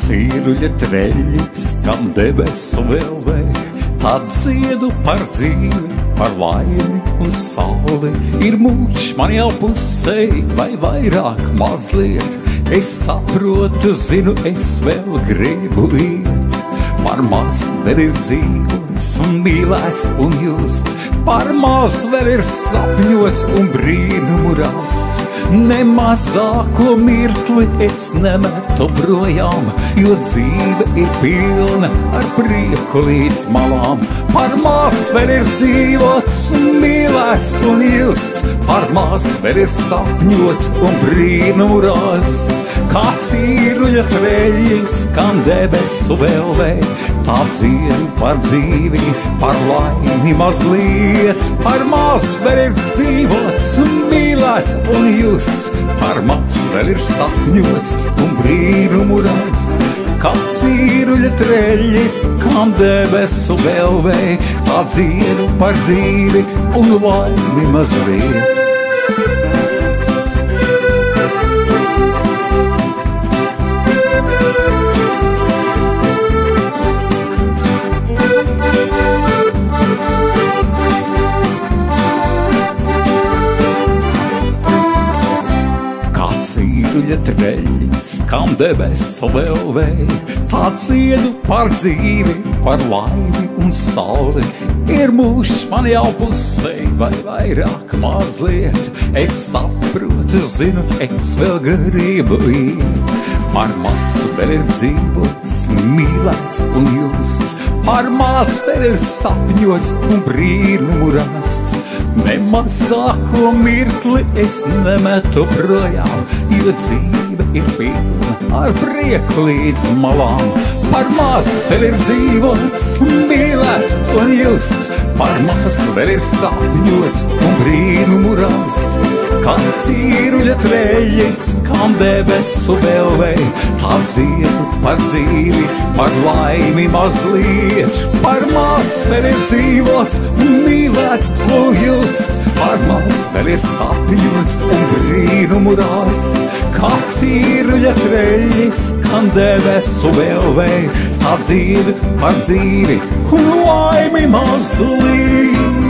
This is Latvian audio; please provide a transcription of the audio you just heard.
cīruļa treļļis, kam debesu vēlvē, tā dziedu par dzīvi, par laimi un sauli. Ir mūžs man jau pusē, vai vairāk mazliet, es saprotu, zinu, es vēl gribu iet. Par maz vēl ir dzīvots un mīlēts un justs, par maz vēl ir sapņots un brīnumu rasts. Ne mazāko mirkli es nemetu projām, jo dzīve ir pilna ar prieku līdz malām. Par maz vēl ir dzīvots un mīlēts un justs, par maz vēl ir sapņots un brīnumu rasts. Kā cīruļa treļļis, kam debesu vēlvē, tā dziedu par dzīvi, par laimi mazliet. Par maz vēl ir dzīvots un mīlēts un justs, par maz vēl ir sapņots un brīnumu rasts. Kā cīruļa treļļis, kam debesu vēlvē, tā dziedu par dzīvi un laimi mazliet. Cīruļa treļļis, kam debesu vēlvē, tā dziedu par dzīvi, par laimi un sauli. Ir mūžs man jau pusē, vai vairāk mazliet, es saprotu, zinu, es vēl gribu iet. Par maz vēl ir dzīvots, mīlēts un justs, par maz vēl ir sapņots un brīnumu rasts. Ne mazāko mirkli es nemetu projām, jo dzīve ir pilna ar prieku līdz malām. Par maz vēl ir dzīvots, mīlēts un justs, par maz vēl ir sapņots un brīnumu rasts. Kā cīruļa treļļis, kam debesu vēlvē, tā dziedu par dzīvi, par laimi mazliet. Par maz vēl ir dzīvots, mīlēts un justs, par maz vēl ir sapņots un brīnumu rasts. Kā cīruļa treļļis, kam debesu vēlvē, tā dziedu par dzīvi un laimi mazliet.